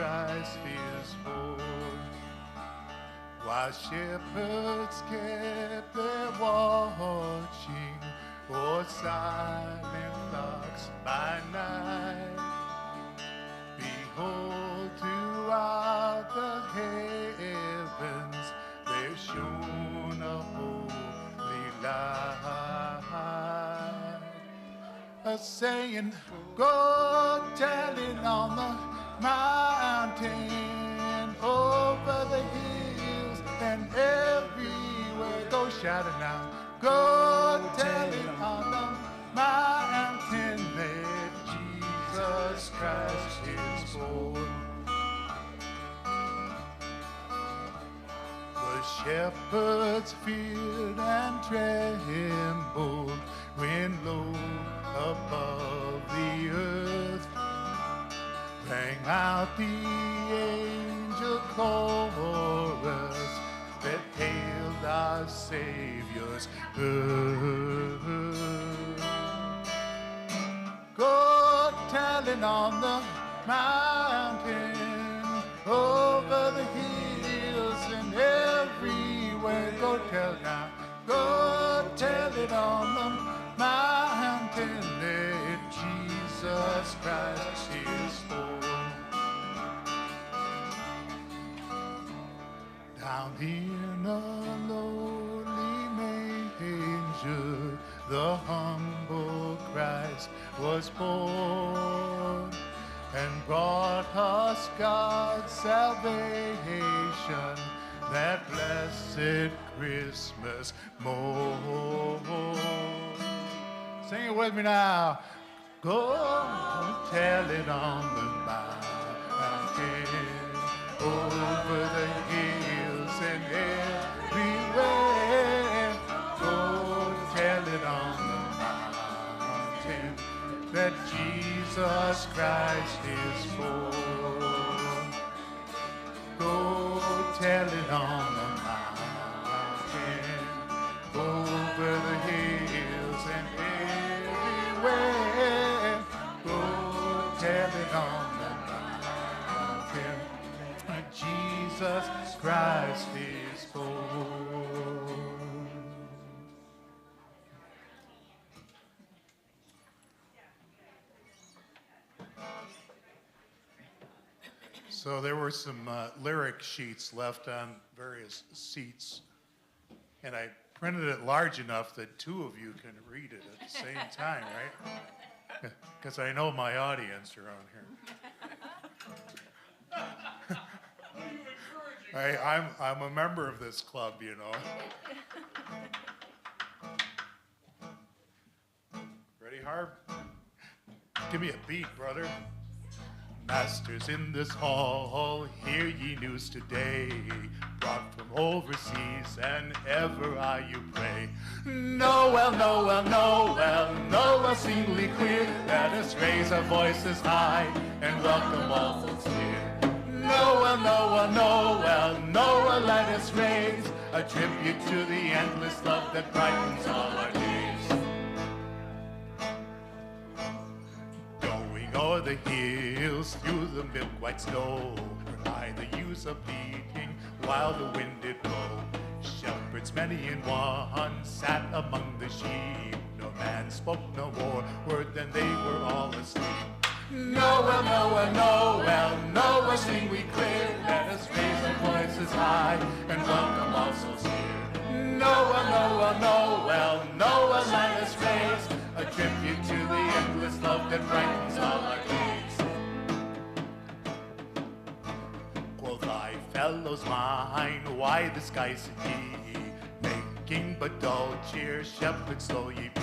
Christ is born. While shepherds kept their watching o'er silent flocks by night, behold, throughout the heavens there shone a holy light, a saying, go tell it on the mountain, over the hills and everywhere. Go shout it now. Go tell it on the mountain that Jesus Christ is born. The shepherds feared and trembled when low above the earth rang out the angel chorus that hailed our Savior's birth. Go tell it on the mountain, over the hills and everywhere. Go tell now. Go tell it on the mountain that Jesus Christ is born. Down in a lowly manger, the humble Christ was born, and brought us God's salvation, that blessed Christmas morn. Sing it with me now. Go tell it on the mountain, over the hills and everywhere. Go tell it on the mountain that Jesus Christ is born. Go tell it on the mountain, over the hills and everywhere. Go tell it on the mountain that Jesus Christ is born. So there were some lyric sheets left on various seats, and I printed it large enough that two of you can read it at the same time, right? Because I know my audience around here. I'm a member of this club, you know. Ready, Harv? Give me a beat, brother. Masters in this hall, hear ye news today, brought from overseas, and ever are you pray. Noel, Noel, Noel, Noel, singly clear, let us raise our voices high, and welcome all souls here. Noel, Noel, Noel, Noel, let us raise a tribute to the endless love that brightens all our days. O'er the hills, through the milk-white snow, where by the ewes are bleating, while the wind did blow. Shepherds many in one sat among the sheep. No man spoke no more word, then they were all asleep. Noel, Noel, Noel, Noel, sing we clear. Let us raise our voices high and welcome all souls here. Noel, Noel, Noel, Noel, let us raise a tribute to the endless love that brightens all our days. Quoth I, fellows mine, why the skies ye, making but dull cheer, shepherds slow ye be.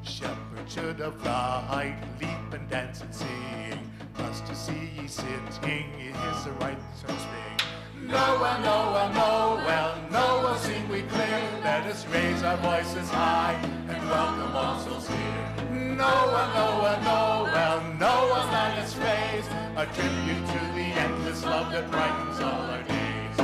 Shepherds should have light, leap and dance and sing, thus to see ye sitting is the right spring. Noel, Noel, Noel, Noel, sing we clear. Let us raise our voices high and welcome all souls here. Noel, Noel, Noel, Noel, let us raise a tribute to the endless love that brightens all our days.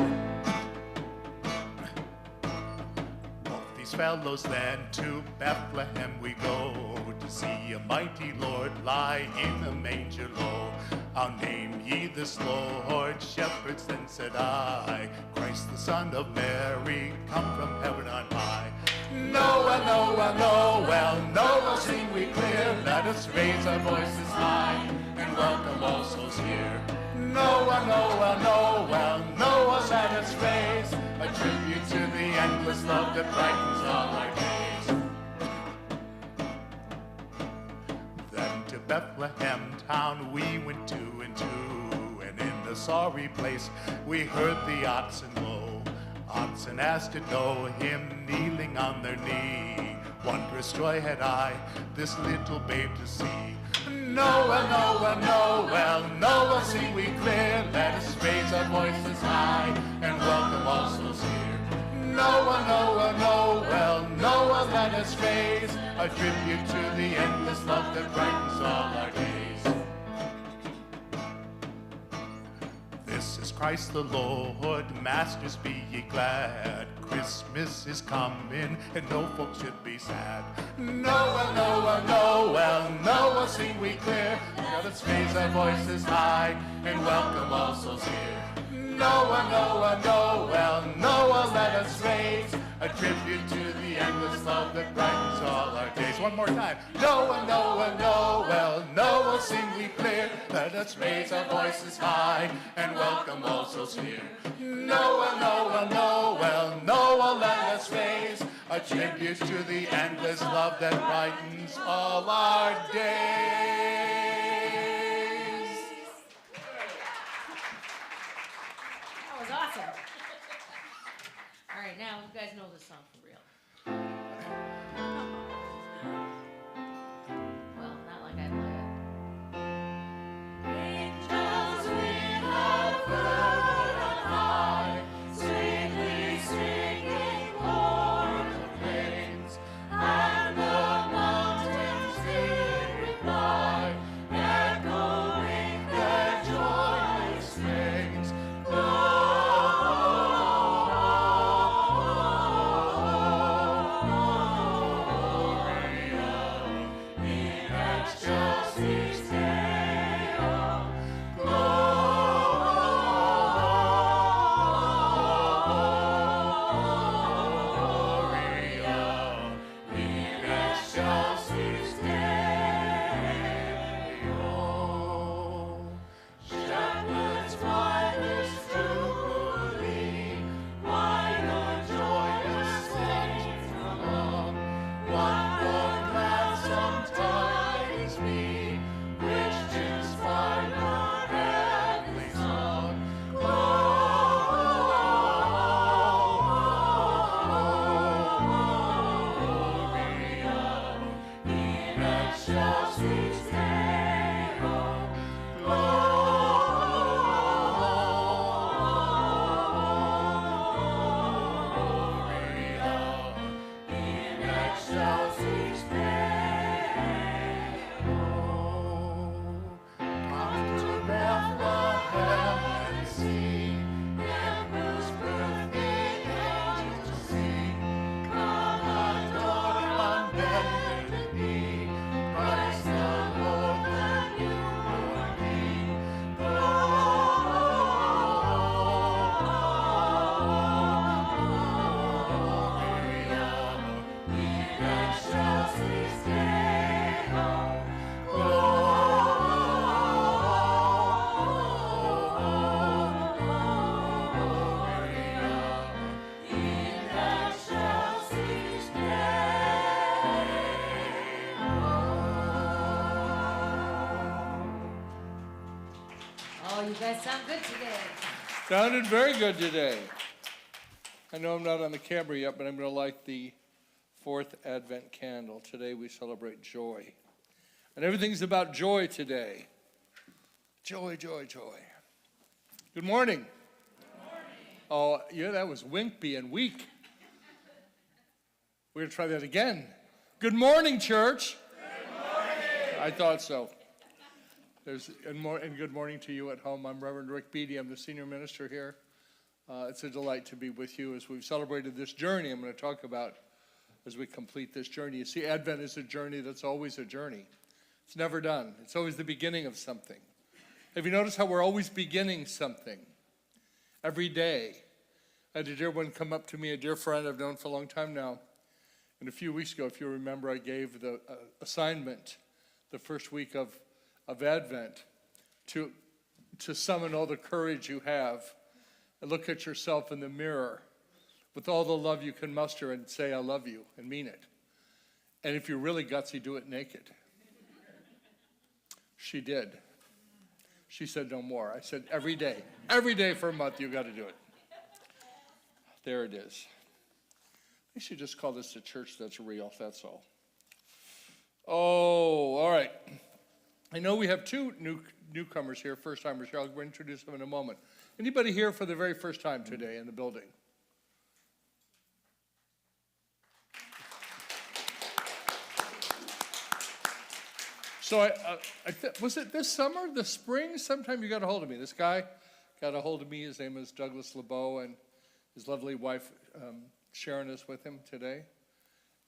Both these fellows, then to Bethlehem we go to see a mighty Lord lie in a manger low. I'll name ye this Lord. Shepherds then said I, Christ the Son of Mary, come from heaven on high. Noah, Noah, Noel, Noel, sing we clear. Let us raise our voices high and welcome all souls here. Noah, Noah, Noel, Noah, let us raise a tribute to the endless love that brightens all our days. Then to Bethlehem town we went two and two, and in the sorry place we heard the oxen low. Oxen asked to know him, kneeling on their knee. Wondrous joy had I, this little babe to see. Noah, Noah, Noel, Noah, sing we clear. Let us raise our voices high and welcome all souls here. Noah, Noah, Noel, Noah, let us raise a tribute to the endless love that brightens all our days. This is Christ the Lord, masters be ye glad. Christmas is coming and no folks should be sad. Noah, Noah, Noel, Noah, sing we clear. Let us raise our voices high and welcome all souls here. Noah, Noah, Noel, Noah, let us raise a tribute to the endless love that brightens all our days. One more time. Noah, Noah, Noel, Noah, sing we clear. Let us raise our voices high and welcome all souls here. Noah, Noah, Noel, Noah, let us raise a tribute to the endless love that brightens all our days. That was awesome. All right, now you guys know this song for real. Well, not like I play it. Angels we have heard on high, sweetly singing o'er the plains, and the mountains did reply, echoing their joyous strains. You guys sound good today. Sounded very good today. I know I'm not on the camera yet, but I'm going to light the fourth Advent candle. Today we celebrate joy. And everything's about joy today. Joy, joy, joy. Good morning. Good morning. Oh, yeah, that was wimpy and weak. We're going to try that again. Good morning, church. Good morning. I thought so. And good morning to you at home. I'm Reverend Rick Beatty. I'm the senior minister here. It's a delight to be with you as we've celebrated this journey I'm going to talk about as we complete this journey. You see, Advent is a journey that's always a journey. It's never done. It's always the beginning of something. Have you noticed how we're always beginning something? Every day. I had a dear one come up to me, a dear friend I've known for a long time now. And a few weeks ago, if you remember, I gave the assignment the first week of Advent to summon all the courage you have and look at yourself in the mirror with all the love you can muster and say, I love you, and mean it. And if you're really gutsy, do it naked. She did. She said no more. I said every day for a month you got to do it. There it is. We should just call this a church that's real, that's all. Oh, all right. I know we have two newcomers here, first-timers here. I'll introduce them in a moment. Anybody here for the very first time today in the building? So was it this summer, the spring? Sometime you got a hold of me. This guy got a hold of me. His name is Douglas LeBeau, and his lovely wife Sharon is with him today.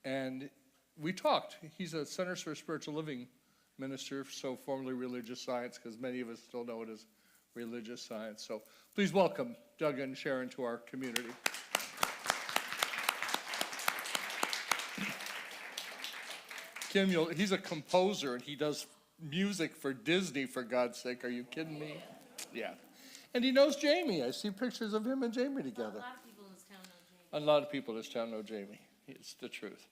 And we talked. He's a Centers for Spiritual Living minister, so formerly religious science, because many of us still know it as religious science. So please welcome Doug and Sharon to our community. Kim, he's a composer, and he does music for Disney, for God's sake. Are you kidding me? Yeah. And he knows Jamie. I see pictures of him and Jamie together. A lot of people in this town know Jamie. A lot of people in this town know Jamie. It's the truth.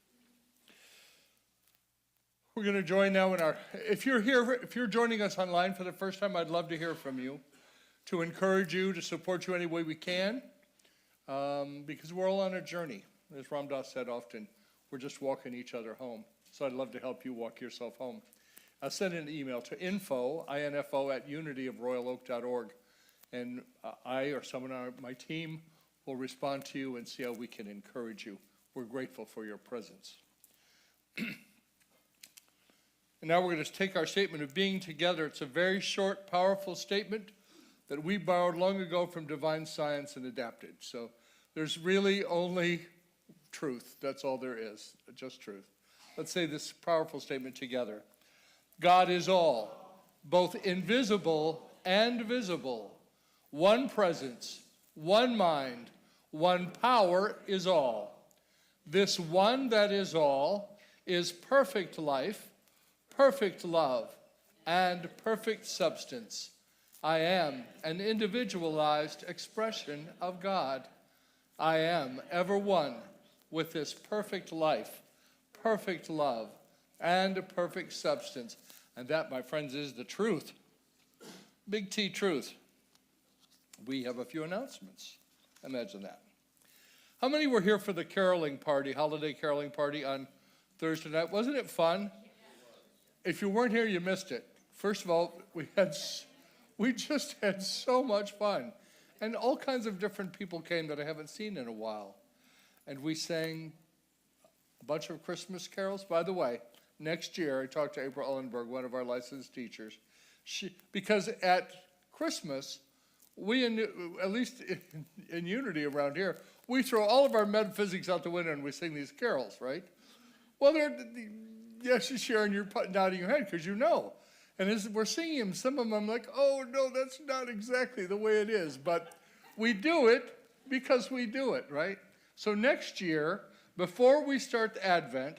We're going to join now in if you're joining us online for the first time, I'd love to hear from you, to encourage you, to support you any way we can, because we're all on a journey. As Ram Dass said often, we're just walking each other home. So I'd love to help you walk yourself home. I'll send an email to info, @unityofroyaloak.org, and I or someone on my team will respond to you and see how we can encourage you. We're grateful for your presence. And now we're going to take our statement of being together. It's a very short, powerful statement that we borrowed long ago from divine science and adapted. So there's really only truth. That's all there is, just truth. Let's say this powerful statement together. God is all, both invisible and visible. One presence, one mind, one power is all. This one that is all is perfect life, perfect love, and perfect substance. I am an individualized expression of God. I am ever one with this perfect life, perfect love, and a perfect substance. And that, my friends, is the truth. Big T truth. We have a few announcements. Imagine that. How many were here for the caroling party, holiday caroling party on Thursday night? Wasn't it fun? If you weren't here, you missed it. First of all, we just had so much fun. And all kinds of different people came that I haven't seen in a while. And we sang a bunch of Christmas carols. By the way, next year, I talked to April Ellenberg, one of our licensed teachers, because at Christmas, we, at least in Unity around here, we throw all of our metaphysics out the window and we sing these carols, right? Well, yes, Sharon, you're nodding your head because you know. And as we're singing them, some of them I'm like, oh, no, that's not exactly the way it is. But we do it because we do it, right? So next year, before we start the Advent,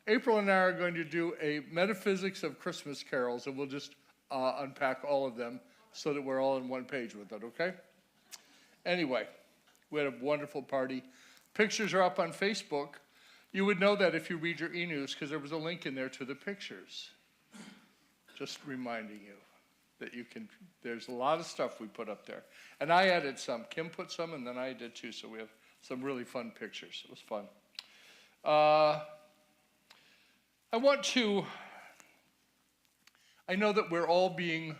April and I are going to do a metaphysics of Christmas carols, and we'll just unpack all of them so that we're all on one page with it, okay? Anyway, we had a wonderful party. Pictures are up on Facebook. You would know that if you read your e-news because there was a link in there to the pictures. Just reminding you that you can, there's a lot of stuff we put up there. And I added some. Kim put some, and then I did too, so we have some really fun pictures. It was fun. I know that we're all being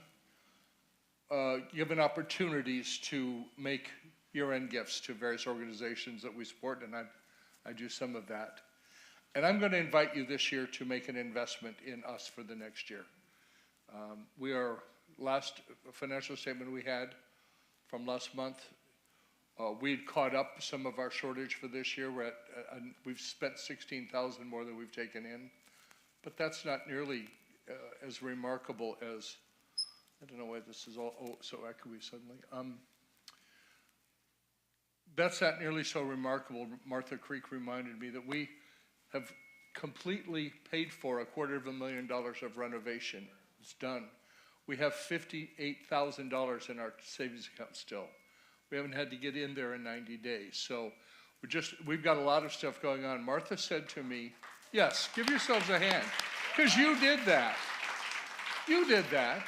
given opportunities to make year-end gifts to various organizations that we support, and I do some of that. And I'm going to invite you this year to make an investment in us for the next year. Last financial statement we had from last month, We'd caught up some of our shortage for this year. We've spent 16,000 more than we've taken in, but that's not nearly as remarkable as, I don't know why this is all so echoey suddenly. That's not nearly so remarkable. Martha Creek reminded me that we have completely paid for $250,000 of renovation. It's done. We have $58,000 in our savings account still. We haven't had to get in there in 90 days. So we've got a lot of stuff going on. Martha said to me, yes, give yourselves a hand, because you did that. You did that.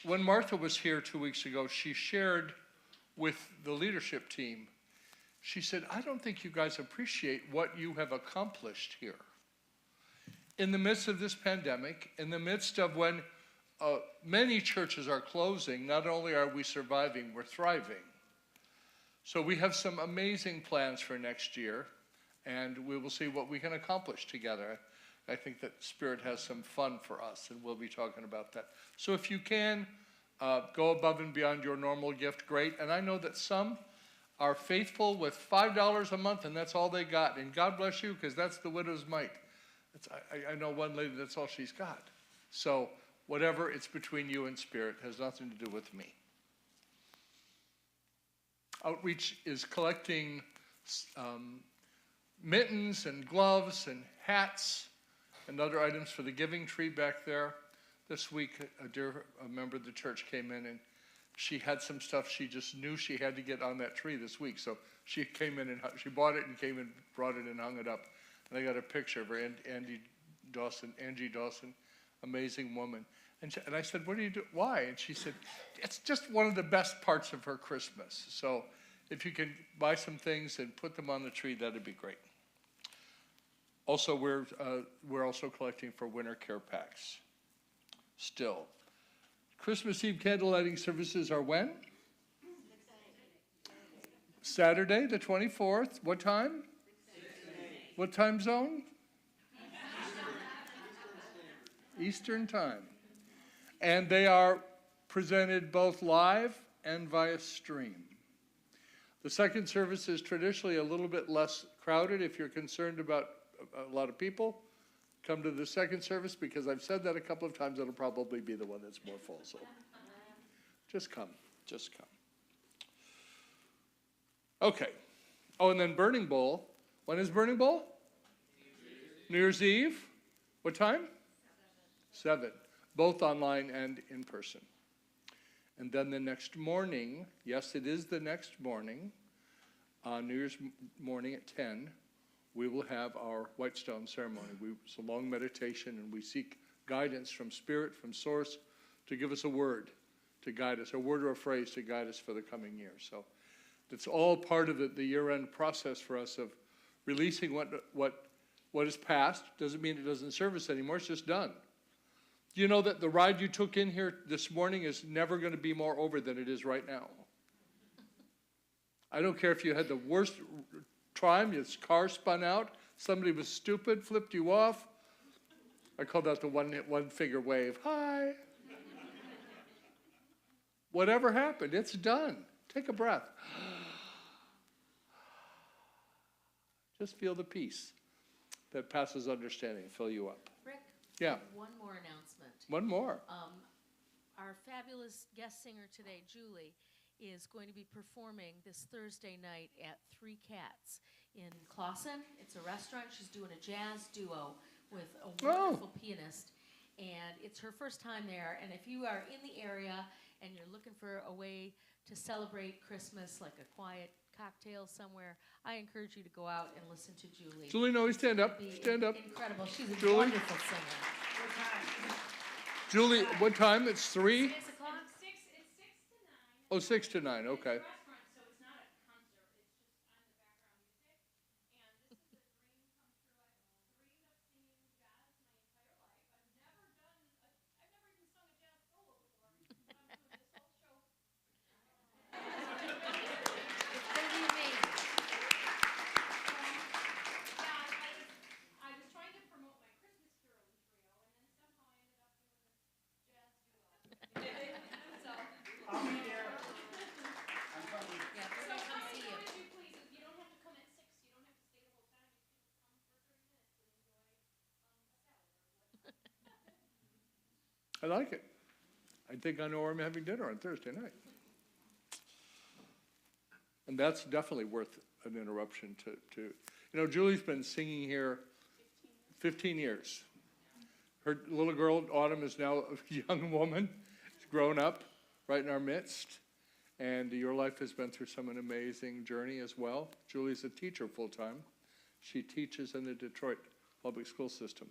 When Martha was here 2 weeks ago, she shared with the leadership team, she said, I don't think you guys appreciate what you have accomplished here. In the midst of this pandemic, in the midst of when many churches are closing, not only are we surviving, we're thriving. So we have some amazing plans for next year, and we will see what we can accomplish together. I think that Spirit has some fun for us, and we'll be talking about that. So if you can go above and beyond your normal gift, great. And I know that some are faithful with $5 a month, and that's all they got. And God bless you, because that's the widow's mite. I know one lady, that's all she's got. So whatever, it's between you and Spirit. It has nothing to do with me. Outreach is collecting mittens and gloves and hats and other items for the giving tree back there. This week, a member of the church came in, and she had some stuff she just knew she had to get on that tree this week. So she came in and she bought it and came and brought it and hung it up. And I got a picture of her, Angie Dawson, amazing woman. And I said, what do you do? Why? And she said, it's just one of the best parts of her Christmas. So if you can buy some things and put them on the tree, that'd be great. Also, we're also collecting for winter care packs. Still. Christmas Eve candle lighting services are when? Saturday, the 24th. What time? What time zone? Eastern time. And they are presented both live and via stream. The second service is traditionally a little bit less crowded. If you're concerned about a lot of people, come to the second service, because I've said that a couple of times. It'll probably be the one that's more full. So just come. Just come. Okay. Oh, and then Burning Bowl. When is Burning Bowl? New Year's Eve. What time? 7. Both online and in person. And then the next morning, yes, it is the next morning, New Year's morning at 10, we will have our Whitestone ceremony. It's a long meditation, and we seek guidance from Spirit, from Source, to give us a word to guide us, a word or a phrase to guide us for the coming year. So it's all part of the year-end process for us of releasing what is past. Doesn't mean it doesn't serve us anymore. It's just done. Do you know that the ride you took in here this morning is never going to be more over than it is right now? I don't care if you had the worst time, your car spun out, somebody was stupid, flipped you off. I called out the one figure wave. Hi. Whatever happened, it's done. Take a breath. Just feel the peace that passes understanding and fill you up. Rick? Yeah. One more announcement. One more. Our fabulous guest singer today, Julie, is going to be performing this Thursday night at Three Cats in Clawson. It's a restaurant. She's doing a jazz duo with a wonderful pianist. And it's her first time there. And if you are in the area and you're looking for a way to celebrate Christmas, like a quiet cocktail somewhere, I encourage you to go out and listen to Julie. Julie, no, stand up. Stand up. Incredible. She's a Julie? wonderful singer. Julie, what time? It's 3? 6 o'clock? Oh, 6 to 9, okay. like it. I think I know where I'm having dinner on Thursday night. And that's definitely worth an interruption to Julie's been singing here 15 years. Her little girl, Autumn, is now a young woman. She's grown up right in our midst. And your life has been through an amazing journey as well. Julie's a teacher full-time. She teaches in the Detroit public school system.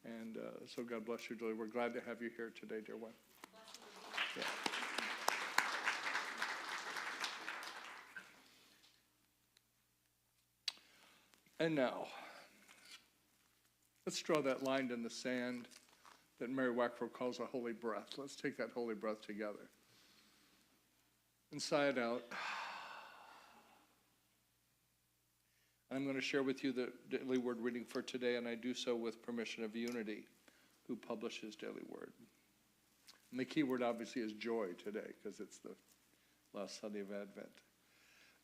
And so God bless you, Julie. We're glad to have you here today, dear one. Yeah. And now, let's draw that line in the sand that Mary Wackrow calls a holy breath. Let's take that holy breath together. And sigh it out. I'm going to share with you the Daily Word reading for today, and I do so with permission of Unity, who publishes Daily Word. And the key word obviously is joy today, because it's the last Sunday of Advent.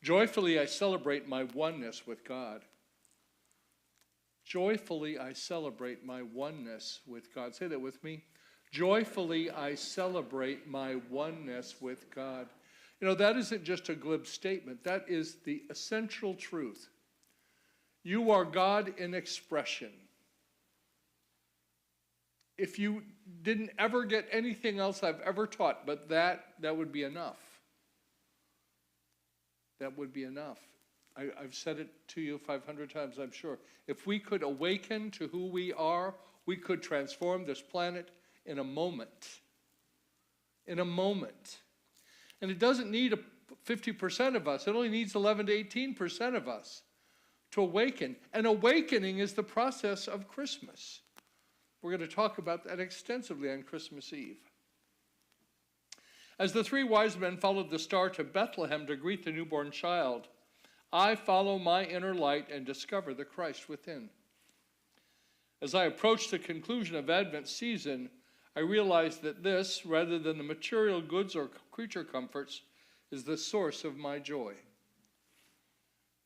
Joyfully I celebrate my oneness with God. Joyfully I celebrate my oneness with God. Say that with me. Joyfully I celebrate my oneness with God. That isn't just a glib statement. That is the essential truth. You are God in expression. If you didn't ever get anything else I've ever taught, but that would be enough. That would be enough. I've said it to you 500 times, I'm sure. If we could awaken to who we are, we could transform this planet in a moment. In a moment. And it doesn't need 50% of us. It only needs 11 to 18% of us to awaken. And awakening is the process of Christmas. We're going to talk about that extensively on Christmas Eve. As the three wise men followed the star to Bethlehem to greet the newborn child, I follow my inner light and discover the Christ within. As I approach the conclusion of Advent season, I realize that this, rather than the material goods or creature comforts, is the source of my joy.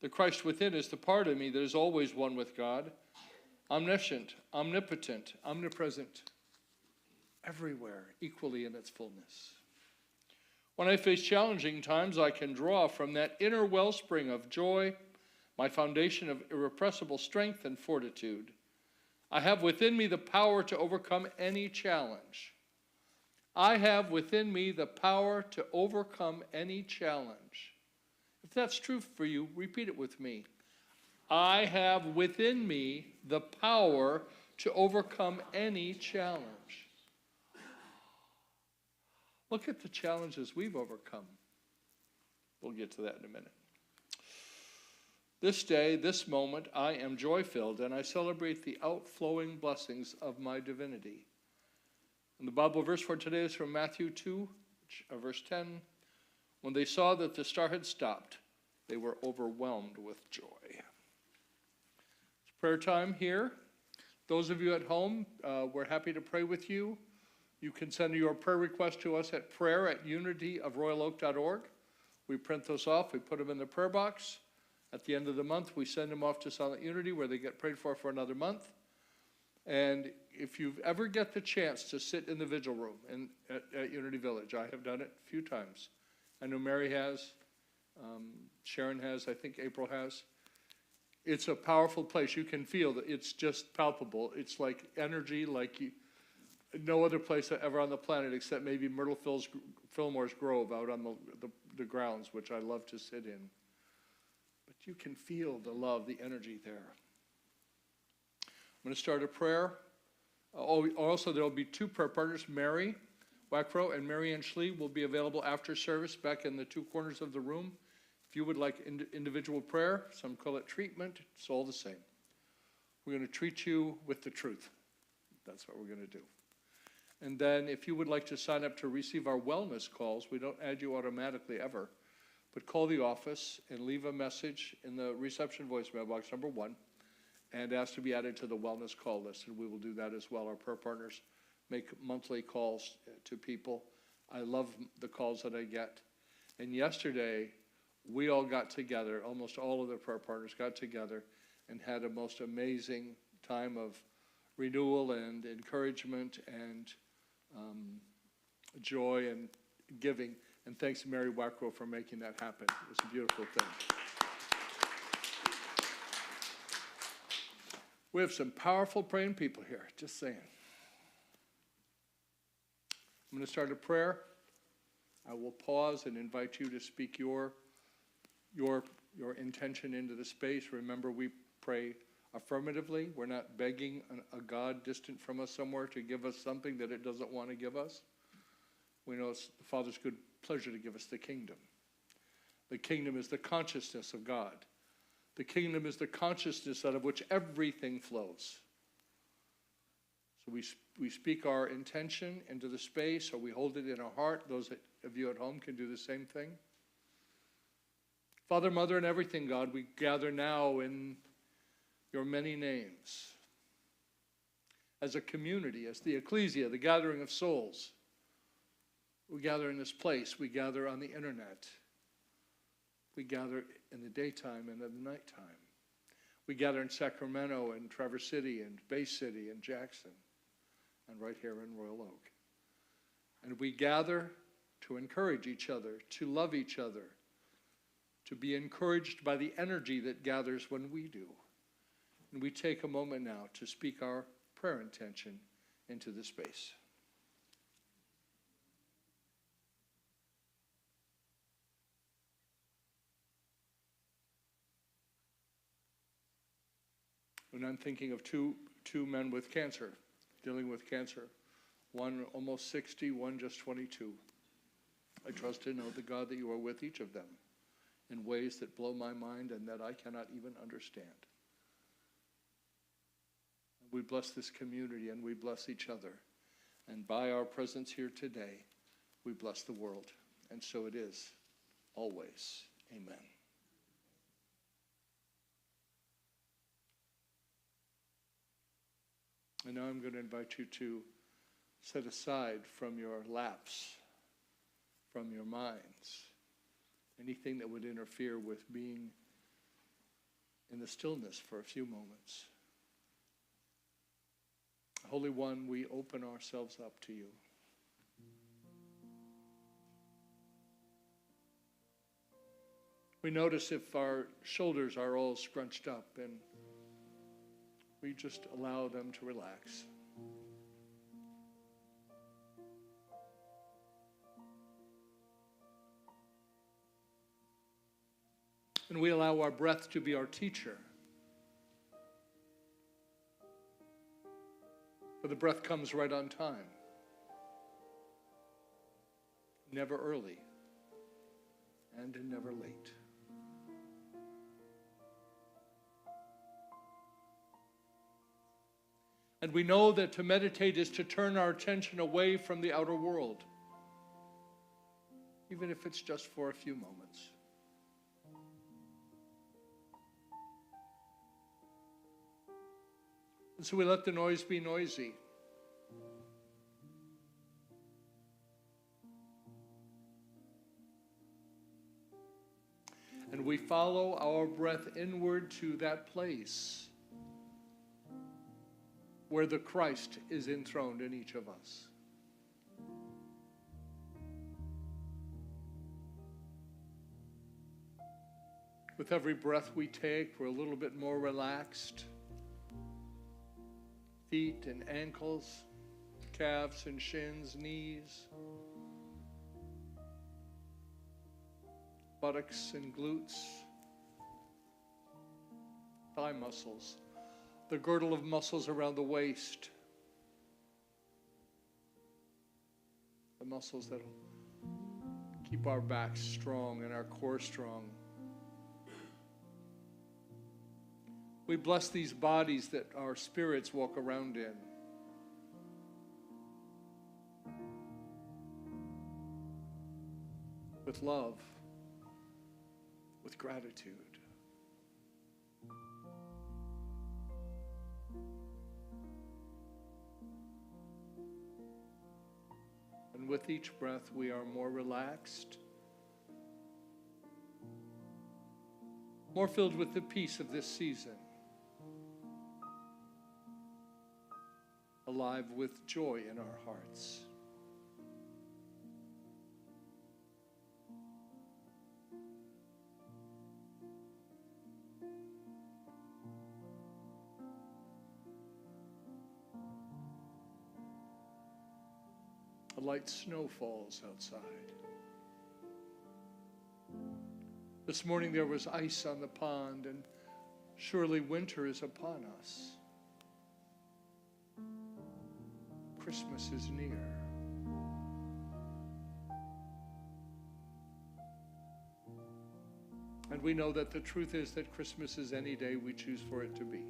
The Christ within is the part of me that is always one with God, omniscient, omnipotent, omnipresent, everywhere, equally in its fullness. When I face challenging times, I can draw from that inner wellspring of joy, my foundation of irrepressible strength and fortitude. I have within me the power to overcome any challenge. I have within me the power to overcome any challenge. If that's true for you, repeat it with me. I have within me the power to overcome any challenge. Look at the challenges we've overcome. We'll get to that in a minute. This day, this moment, I am joy-filled, and I celebrate the outflowing blessings of my divinity. And the Bible verse for today is from Matthew 2, verse 10. When they saw that the star had stopped, they were overwhelmed with joy. It's prayer time here. Those of you at home, we're happy to pray with you. You can send your prayer request to us at prayer@unityofroyaloak.org. We print those off. We put them in the prayer box. At the end of the month, we send them off to Silent Unity, where they get prayed for another month. And if you ever get the chance to sit in the vigil room at Unity Village, I have done it a few times. I know Mary has, Sharon has, I think April has. It's a powerful place. You can feel that it's just palpable. It's like energy, like no other place ever on the planet except maybe Myrtle Fillmore's Grove out on the grounds, which I love to sit in. But you can feel the love, the energy there. I'm going to start a prayer. Also, there will be two prayer partners, Mary Wackrow and Marianne Schlee will be available after service back in the two corners of the room. If you would like individual prayer, some call it treatment, it's all the same. We're going to treat you with the truth. That's what we're going to do. And then if you would like to sign up to receive our wellness calls, we don't add you automatically ever, but call the office and leave a message in the reception voicemail box, number 1, and ask to be added to the wellness call list, and we will do that as well. Our prayer partners make monthly calls to people. I love the calls that I get. And yesterday, we all got together, almost all of the prayer partners got together and had a most amazing time of renewal and encouragement and joy and giving. And thanks to Mary Wackrow for making that happen. It was a beautiful thing. We have some powerful praying people here, just saying. I'm going to start a prayer. I will pause and invite you to speak your intention into the space. Remember, we pray affirmatively. We're not begging a God distant from us somewhere to give us something that it doesn't want to give us. We know it's the Father's good pleasure to give us the kingdom. The kingdom is the consciousness of God. The kingdom is the consciousness out of which everything flows. So we speak our intention into the space, or we hold it in our heart. Those of you at home can do the same thing. Father, Mother, and everything, God, we gather now in your many names. As a community, as the ecclesia, the gathering of souls. We gather in this place. We gather on the internet. We gather in the daytime and at the nighttime. We gather in Sacramento and Traverse City and Bay City and Jackson and right here in Royal Oak. And we gather to encourage each other, to love each other, to be encouraged by the energy that gathers when we do. And we take a moment now to speak our prayer intention into the space. And I'm thinking of two men with cancer, dealing with cancer. One almost 60, one just 22. I trust to know, the God, that you are with each of them in ways that blow my mind and that I cannot even understand. We bless this community and we bless each other. And by our presence here today, we bless the world. And so it is, always. Amen. And now I'm going to invite you to set aside from your laps, from your minds, anything that would interfere with being in the stillness for a few moments. Holy One, we open ourselves up to you. We notice if our shoulders are all scrunched up, and we just allow them to relax. And we allow our breath to be our teacher. For the breath comes right on time. Never early and never late. And we know that to meditate is to turn our attention away from the outer world, even if it's just for a few moments. And so we let the noise be noisy. And we follow our breath inward to that place where the Christ is enthroned in each of us. With every breath we take, we're a little bit more relaxed. Feet and ankles, calves and shins, knees, buttocks and glutes, thigh muscles, the girdle of muscles around the waist, the muscles that keep our backs strong and our core strong. We bless these bodies that our spirits walk around in. With love, with gratitude. And with each breath, we are more relaxed, more filled with the peace of this season, alive with joy in our hearts. light snow falls outside. This morning there was ice on the pond, and surely winter is upon us. Christmas is near. And we know that the truth is that Christmas is any day we choose for it to be.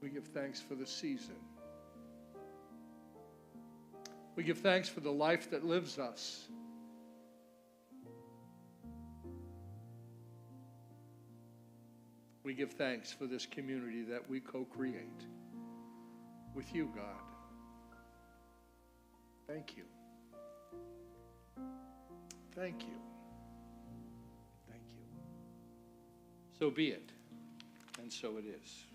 We give thanks for the season. We give thanks for the life that lives us. We give thanks for this community that we co-create with you, God. Thank you. Thank you. Thank you. So be it, and so it is.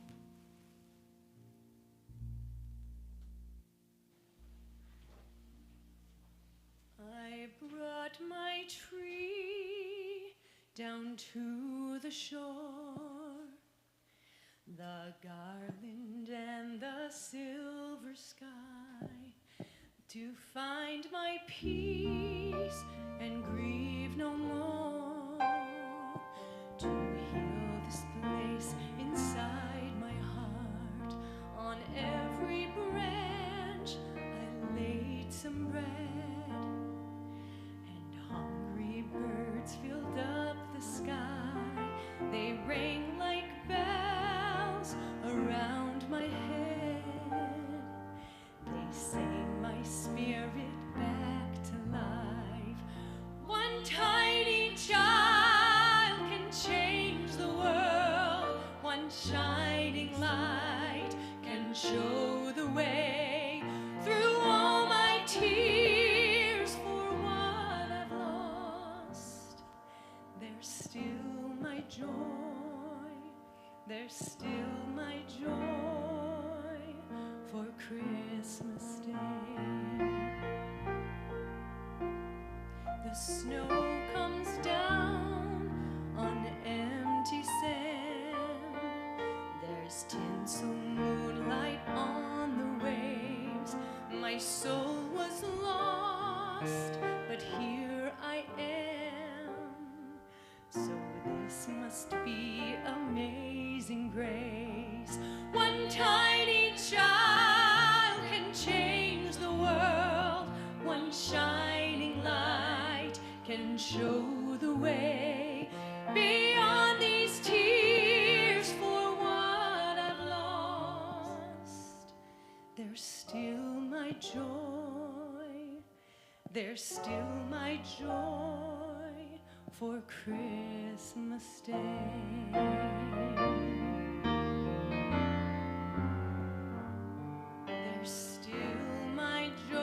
I brought my tree down to the shore, the garland and the silver sky, to find my peace and grieve no more, to heal this place inside my heart. On every branch I laid some bread, hungry birds filled up the sky. They rang like bells around my head. They sang my spirit back to life. One tiny child can change the world. One shining light can show the way through all my tears. For what I've lost, there's still my joy. There's still my joy for Christmas Day. The snow comes down on empty sand. There's tinsel moonlight on the waves. My soul was lost, but here I am. So this must be amazing grace. One tiny child can change the world. One shining light can show the way beyond these tears. For what I've lost, there's still my joy. There's still my joy for Christmas Day. There's still my joy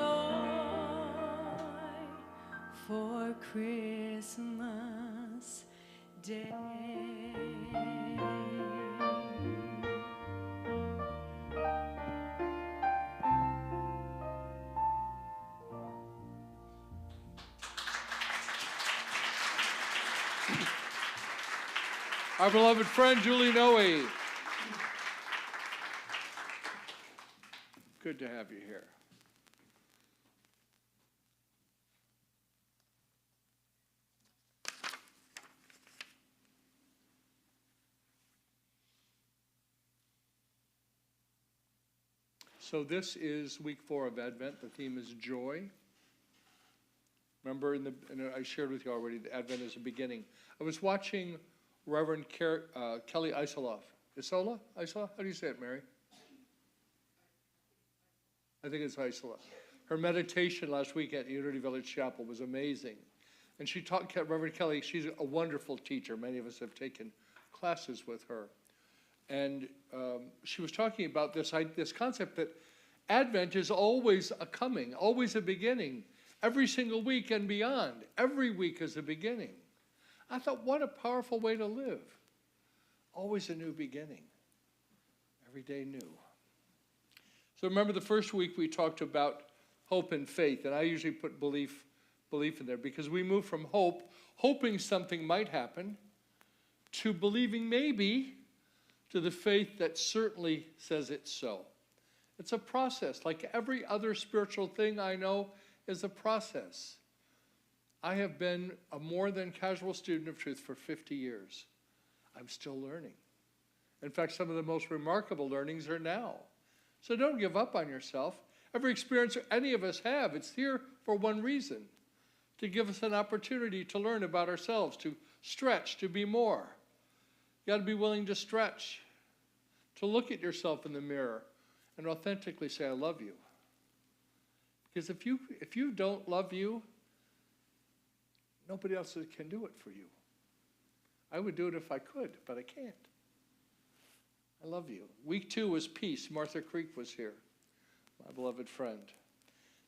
for Christmas Day. Our beloved friend, Julie Noe. Good to have you here. So this is week 4 of Advent. The theme is joy. Remember, I shared with you already, the Advent is a beginning. I was watching Reverend Kelly Isola? How do you say it, Mary? I think it's Isola. Her meditation last week at Unity Village Chapel was amazing. And she taught, Reverend Kelly, she's a wonderful teacher. Many of us have taken classes with her. And she was talking about this concept that Advent is always a coming, always a beginning. Every single week and beyond. Every week is a beginning. I thought, what a powerful way to live. Always a new beginning. Every day new. So remember the first week we talked about hope and faith, and I usually put belief in there because we move from hope, hoping something might happen, to believing maybe, to the faith that certainly says it's so. It's a process. Like every other spiritual thing I know is a process. I have been a more than casual student of truth for 50 years. I'm still learning. In fact, some of the most remarkable learnings are now. So don't give up on yourself. Every experience any of us have, it's here for one reason, to give us an opportunity to learn about ourselves, to stretch, to be more. You got to be willing to stretch, to look at yourself in the mirror and authentically say, I love you. Because if you don't love you, nobody else can do it for you. I would do it if I could, but I can't. I love you. Week 2 was peace. Martha Creek was here, my beloved friend.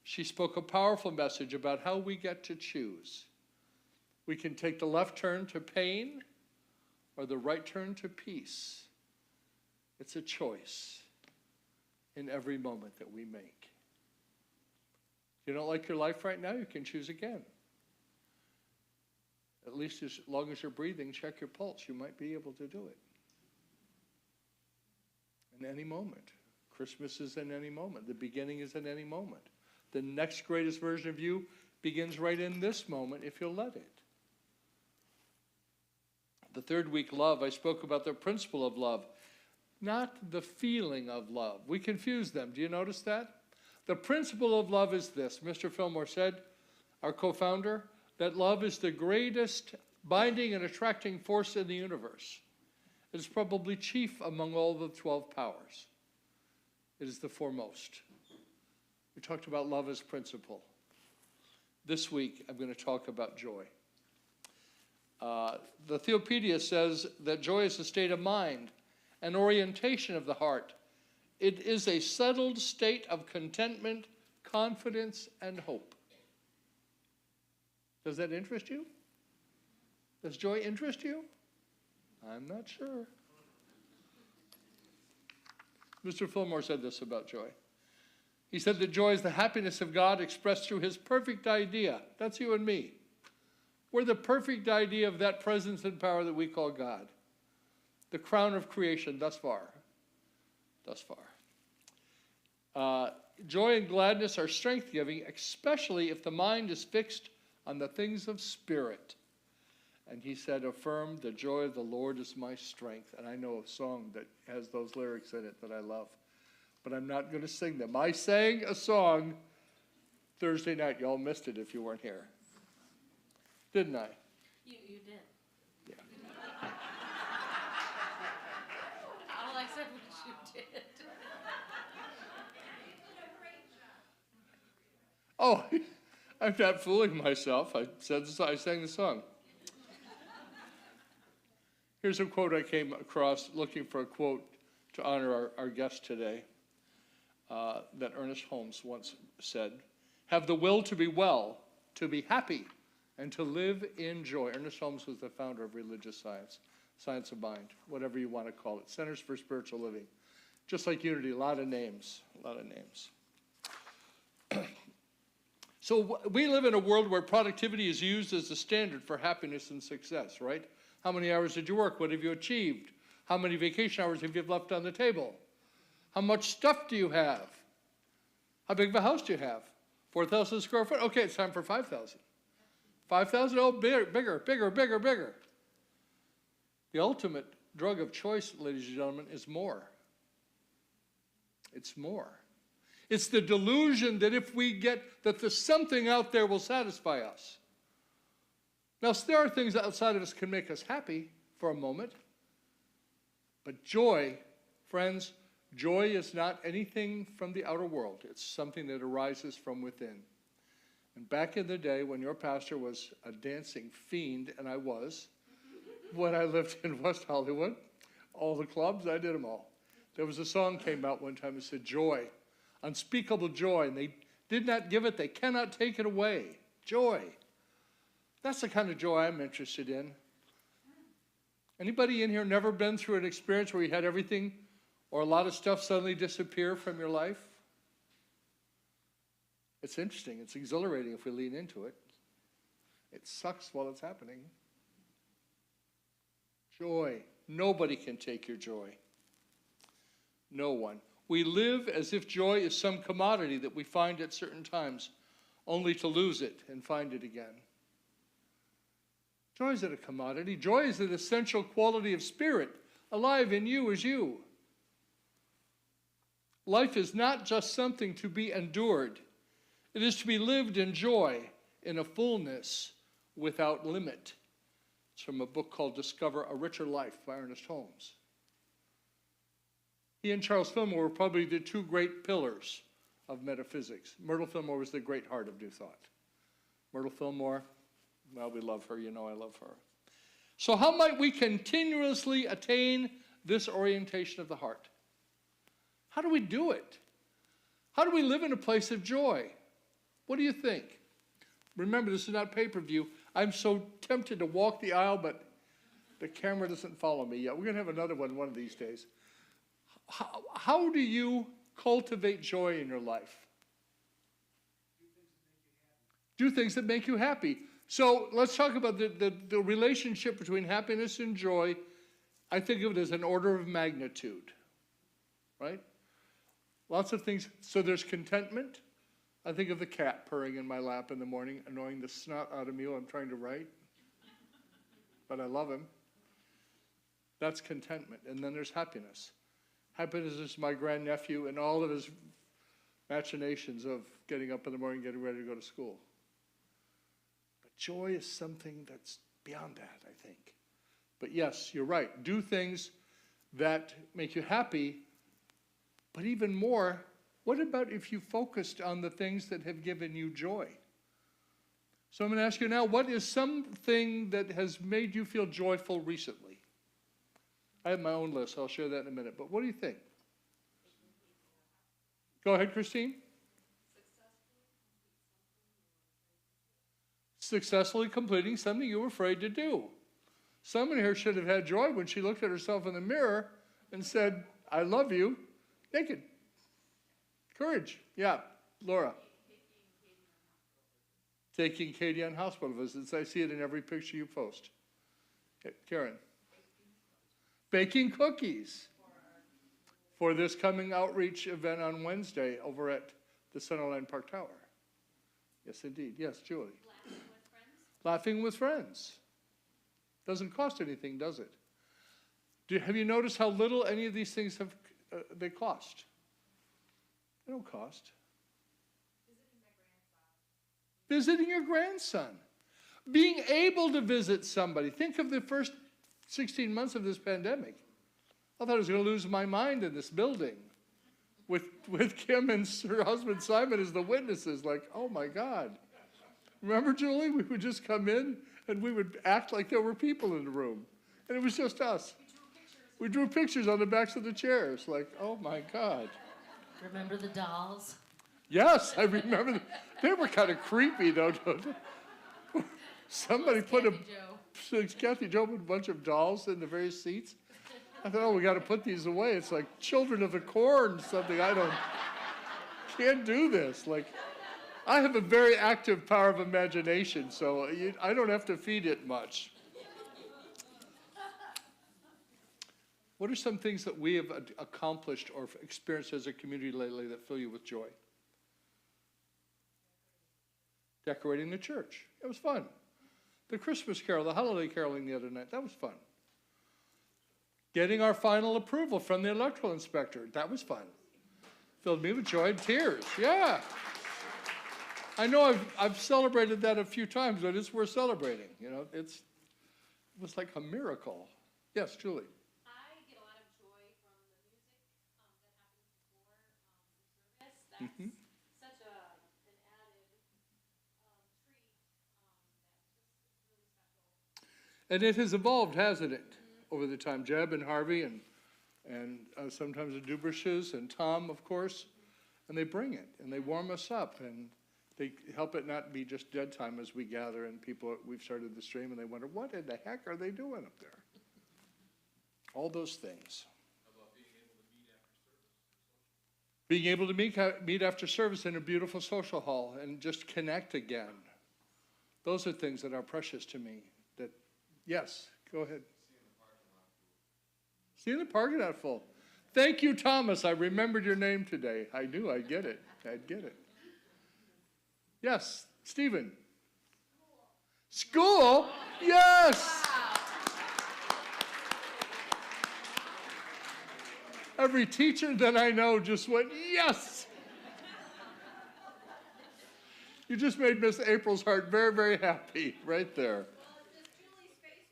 She spoke a powerful message about how we get to choose. We can take the left turn to pain or the right turn to peace. It's a choice in every moment that we make. If you don't like your life right now, you can choose again. At least as long as you're breathing, check your pulse. You might be able to do it. In any moment. Christmas is in any moment. The beginning is in any moment. The next greatest version of you begins right in this moment if you'll let it. The third week, love, I spoke about the principle of love, not the feeling of love. We confuse them. Do you notice that? The principle of love is this. Mr. Fillmore said, our co-founder, that love is the greatest binding and attracting force in the universe. It is probably chief among all the 12 powers. It is the foremost. We talked about love as principle. This week, I'm going to talk about joy. The Theopedia says that joy is a state of mind, an orientation of the heart. It is a settled state of contentment, confidence, and hope. Does that interest you? Does joy interest you? I'm not sure. Mr. Fillmore said this about joy. He said that joy is the happiness of God expressed through his perfect idea. That's you and me. We're the perfect idea of that presence and power that we call God. The crown of creation thus far. Thus far. Joy and gladness are strength-giving, especially if the mind is fixed on the things of spirit. And he said, affirm, the joy of the Lord is my strength. And I know a song that has those lyrics in it that I love. But I'm not going to sing them. I sang a song Thursday night. Y'all missed it if you weren't here. Didn't I? You did. Yeah. All I said was you did. Oh, I'm not fooling myself. I sang the song. Here's a quote I came across looking for a quote to honor our guest today that Ernest Holmes once said, have the will to be well, to be happy, and to live in joy. Ernest Holmes was the founder of religious science, science of mind, whatever you want to call it, Centers for Spiritual Living. Just like Unity, a lot of names. So we live in a world where productivity is used as the standard for happiness and success, right? How many hours did you work? What have you achieved? How many vacation hours have you left on the table? How much stuff do you have? How big of a house do you have? 4,000 square foot? Okay, it's time for 5,000. 5,000? Oh, bigger. The ultimate drug of choice, ladies and gentlemen, is more. It's more. It's the delusion that if we get, that there's something out there will satisfy us. Now, there are things outside of us can make us happy for a moment. But joy, friends, joy is not anything from the outer world. It's something that arises from within. And back in the day when your pastor was a dancing fiend, and I was, when I lived in West Hollywood, all the clubs, I did them all. There was a song came out one time that said, joy. unspeakable joy, and they did not give it, they cannot take it away. Joy. That's the kind of joy I'm interested in. Anybody in here never been through an experience where you had everything or a lot of stuff suddenly disappear from your life? It's interesting. It's exhilarating if we lean into it. It sucks while it's happening. Joy. Nobody can take your joy. No one. We live as if joy is some commodity that we find at certain times, only to lose it and find it again. Joy isn't a commodity. Joy is an essential quality of spirit, alive in you as you. Life is not just something to be endured. It is to be lived in joy, in a fullness without limit. It's from a book called Discover a Richer Life by Ernest Holmes. He and Charles Fillmore were probably the two great pillars of metaphysics. Myrtle Fillmore was the great heart of New Thought. Myrtle Fillmore, well, we love her. You know I love her. So how might we continuously attain this orientation of the heart? How do we do it? How do we live in a place of joy? What do you think? Remember, this is not pay-per-view. I'm so tempted to walk the aisle, but the camera doesn't follow me yet. We're going to have another one of these days. How do you cultivate joy in your life? Do things that make you happy. So let's talk about the relationship between happiness and joy. I think of it as an order of magnitude, right? Lots of things. So there's contentment. I think of the cat purring in my lap in the morning, annoying the snot out of me while I'm trying to write. But I love him. That's contentment. And then there's happiness. Happiness is my grandnephew and all of his machinations of getting up in the morning, getting ready to go to school. But joy is something that's beyond that, I think. But yes, you're right. Do things that make you happy. But even more, what about if you focused on the things that have given you joy? So I'm going to ask you now, what is something that has made you feel joyful recently? I have my own list. I'll share that in a minute. But what do you think? Go ahead, Christine. Successfully completing something you were afraid to do. Someone here should have had joy when she looked at herself in the mirror and said, I love you, naked. Courage. Yeah, Laura. Taking Katie on hospital visits. I see it in every picture you post. Okay, Karen. Baking cookies for this coming outreach event on Wednesday over at the Centerline Park Tower. Yes, indeed. Yes, Julie. Laughing with friends. Doesn't cost anything, does it? Have you noticed how little any of these things have they cost? They don't cost. Visiting your grandson. Being able to visit somebody. Think of the first 16 months of this pandemic. I thought I was going to lose my mind in this building with Kim and her husband Simon as the witnesses. Like, oh my God. Remember, Julie? We would just come in and we would act like there were people in the room. And it was just us. We drew pictures on the backs of the chairs. Like, oh my God. Remember the dolls? Yes, I remember. They were kind of creepy, though. Somebody put Kathy Joe put a bunch of dolls in the various seats. I thought, oh, we got to put these away. It's like Children of the Corn, something. Can't do this. Like, I have a very active power of imagination, so I don't have to feed it much. What are some things that we have accomplished or experienced as a community lately that fill you with joy? Decorating the church. It was fun. The Christmas carol, the holiday caroling the other night, that was fun. Getting our final approval from the electrical inspector, that was fun. Filled me with joy and tears, yeah. I know I've celebrated that a few times, but it's worth celebrating. You know, it was like a miracle. Yes, Julie. I get a lot of joy from the music that happens before the service. That's such an added treat that's just really special. And it has evolved, hasn't it, over the time? Jeb and Harvey and sometimes the Dubrishes and Tom, of course. And they bring it, and they warm us up, and they help it not be just dead time as we gather, and we've started the stream, and they wonder, what in the heck are they doing up there? All those things. Being able to meet after service in a beautiful social hall and just connect again. Those are things that are precious to me. Yes, go ahead. Seeing the parking lot full. Thank you, Thomas. I remembered your name today. I knew I'd get it. I'd get it. Yes, Stephen. School? Yes! Every teacher that I know just went, yes! You just made Miss April's heart very, very happy right there. Well, it's just Julie's face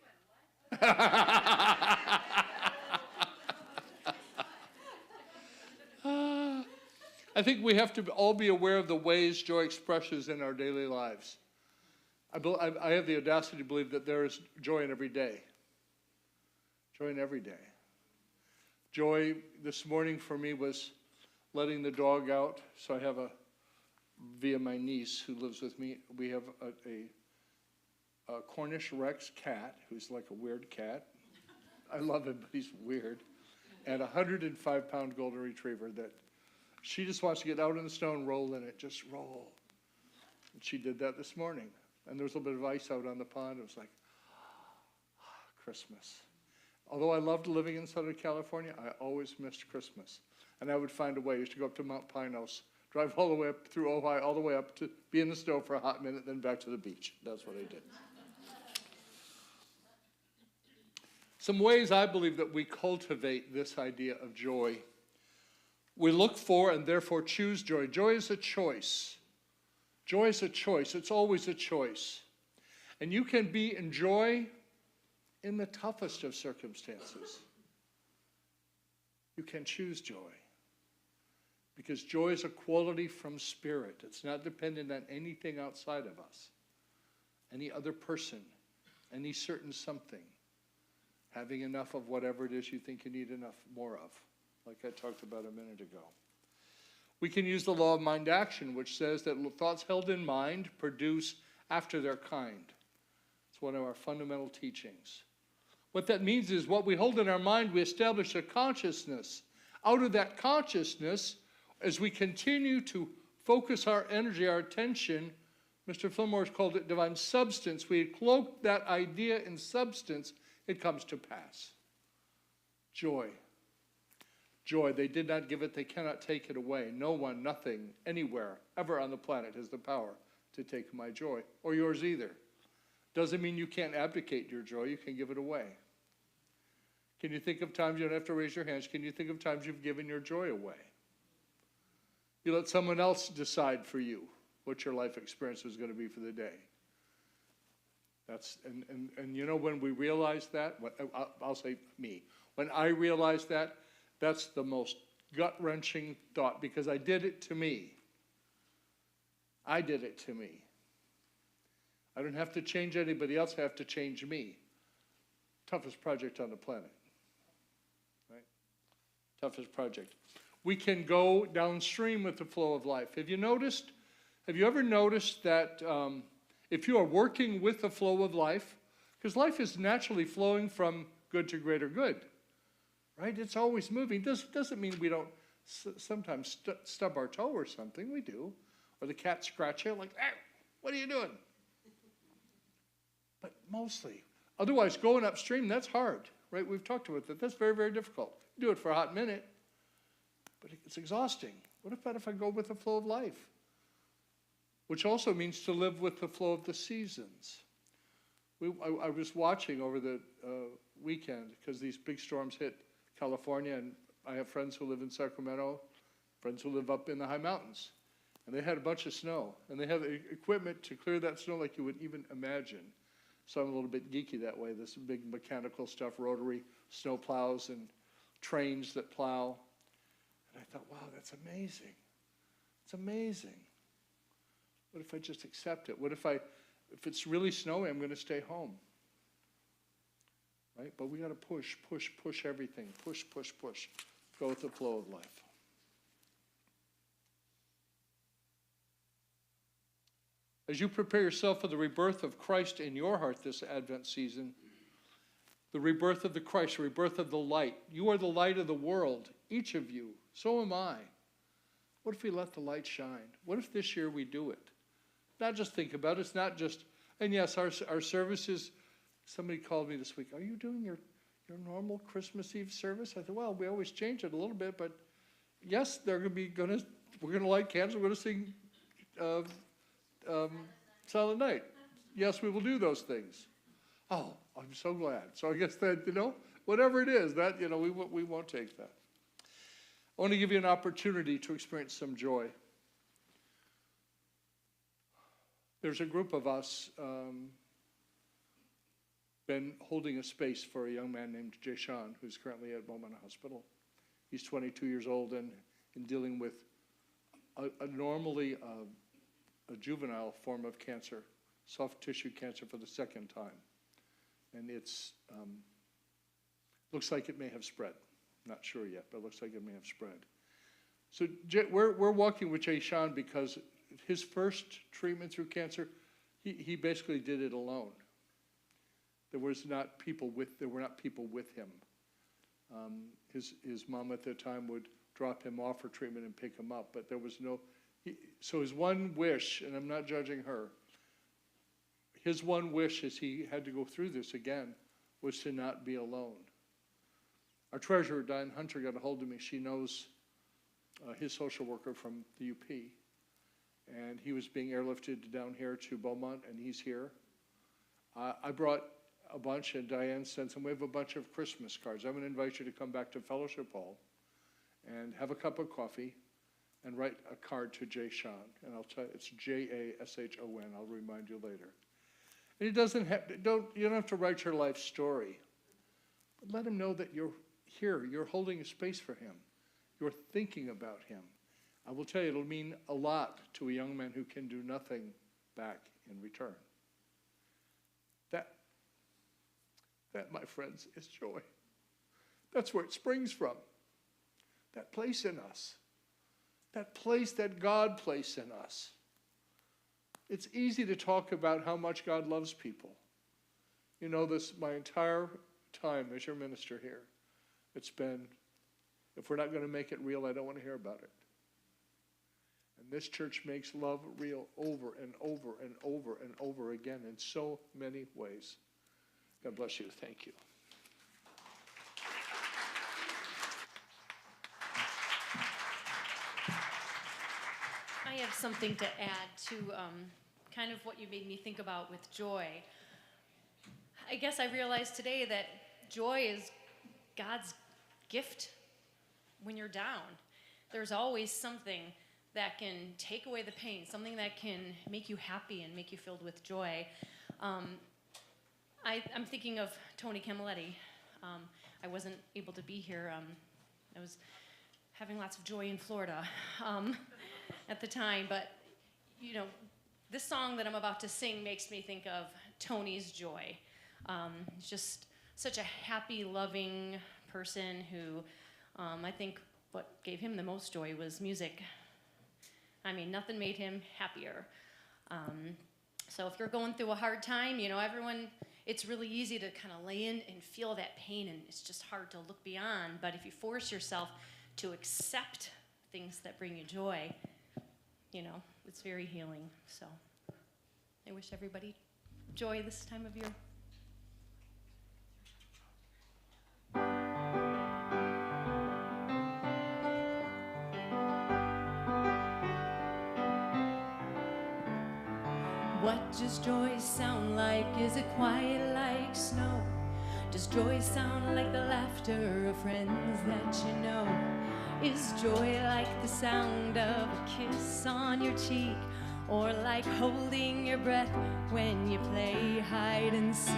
went, what? I think we have to all be aware of the ways joy expresses in our daily lives. I have the audacity to believe that there is joy in every day. Joy in every day. Joy this morning for me was letting the dog out. So I have via my niece who lives with me, we have a Cornish Rex cat who's like a weird cat. I love him, but he's weird. And a 105-pound golden retriever that she just wants to get out in the snow and roll in it, just roll. And she did that this morning. And there was a little bit of ice out on the pond. It was like, Christmas. Although I loved living in Southern California, I always missed Christmas. And I would find a way. I used to go up to Mount Pinos, drive all the way up through Ojai, all the way up to be in the snow for a hot minute, then back to the beach. That's what I did. Some ways I believe that we cultivate this idea of joy. We look for and therefore choose joy. Joy is a choice. Joy is a choice. It's always a choice. And you can be in joy in the toughest of circumstances. You can choose joy. Because joy is a quality from spirit. It's not dependent on anything outside of us. Any other person. Any certain something. Having enough of whatever it is you think you need enough more of. Like I talked about a minute ago. We can use the law of mind action, which says that thoughts held in mind produce after their kind. It's one of our fundamental teachings. What that means is what we hold in our mind, we establish a consciousness. Out of that consciousness, as we continue to focus our energy, our attention, Mr. Fillmore's called it divine substance. We cloak that idea in substance, it comes to pass. Joy. Joy, they did not give it, they cannot take it away. No one, nothing, anywhere, ever on the planet has the power to take my joy, or yours either. Doesn't mean you can't abdicate your joy, you can give it away. Can you think of times, you don't have to raise your hands, can you think of times you've given your joy away? You let someone else decide for you what your life experience was going to be for the day. And you know, when we realize that, I'll say me, when I realized that, that's the most gut-wrenching thought, because I did it to me. I did it to me. I don't have to change anybody else, I have to change me. Toughest project on the planet. Right? Toughest project. We can go downstream with the flow of life. Have you ever noticed that if you are working with the flow of life, because life is naturally flowing from good to greater good, right? It's always moving. Doesn't mean we don't sometimes stub our toe or something. We do. Or the cat scratch you like, hey, what are you doing? But mostly. Otherwise, going upstream, that's hard, right? We've talked about that. That's very, very difficult. Do it for a hot minute, but it's exhausting. What about if I go with the flow of life? Which also means to live with the flow of the seasons. I was watching over the weekend, because these big storms hit California, and I have friends who live in Sacramento, friends who live up in the high mountains. And they had a bunch of snow, and they have equipment to clear that snow like you would even imagine. So I'm a little bit geeky that way, this big mechanical stuff, rotary snow plows and trains that plow. And I thought, wow, that's amazing. It's amazing. What if I just accept it? What if it's really snowy, I'm going to stay home? Right? But we got to push everything. Push. Go with the flow of life. As you prepare yourself for the rebirth of Christ in your heart this Advent season, the rebirth of the Christ, the rebirth of the light. You are the light of the world, each of you. So am I. What if we let the light shine? What if this year we do it? Not just think about it. It's not just, and yes, our services, somebody called me this week, are you doing your normal Christmas Eve service? I said, well, we always change it a little bit, but yes, we're going to light candles, we're going to sing Silent Night. Yes, we will do those things. Oh, I'm so glad. So I guess that, whatever it is, that, we won't take that. I want to give you an opportunity to experience some joy. There's a group of us been holding a space for a young man named Jay Sean, who's currently at Beaumont Hospital. He's 22 years old and dealing with normally a juvenile form of cancer, soft tissue cancer for the second time. And it's looks like it may have spread. Not sure yet, but it looks like it may have spread. So we're walking with Jay Sean because his first treatment through cancer, he basically did it alone. There were not people with him. His mom at the time would drop him off for treatment and pick him up, but there was no. So his one wish, and I'm not judging her, his one wish as he had to go through this again was to not be alone. Our treasurer, Diane Hunter, got a hold of me. She knows his social worker from the UP, and he was being airlifted down here to Beaumont, and he's here. I brought a bunch, and Diane sent some. We have a bunch of Christmas cards. I'm going to invite you to come back to Fellowship Hall and have a cup of coffee and write a card to Jay Sean. And I'll tell you, it's Jashon. I'll remind you later. And it doesn't have, you don't have to write your life story. But let him know that you're here. You're holding a space for him. You're thinking about him. I will tell you, it'll mean a lot to a young man who can do nothing back in return. That, my friends, is joy. That's where it springs from. That place in us. That place that God placed in us. It's easy to talk about how much God loves people. You know this, my entire time as your minister here, it's been, if we're not going to make it real, I don't want to hear about it. And this church makes love real over and over and over and over again in so many ways. God bless you. Thank you. I have something to add to kind of what you made me think about with joy. I guess I realized today that joy is God's gift when you're down. There's always something that can take away the pain, something that can make you happy and make you filled with joy. I'm thinking of Tony Camilletti. I wasn't able to be here. I was having lots of joy in Florida at the time, but this song that I'm about to sing makes me think of Tony's joy. He's just such a happy, loving person who I think what gave him the most joy was music. I mean, nothing made him happier. So if you're going through a hard time, everyone, it's really easy to kind of lay in and feel that pain, and it's just hard to look beyond. But if you force yourself to accept things that bring you joy, it's very healing. So I wish everybody joy this time of year. What does joy sound like? Is it quiet like snow? Does joy sound like the laughter of friends that you know? Is joy like the sound of a kiss on your cheek? Or like holding your breath when you play hide and seek?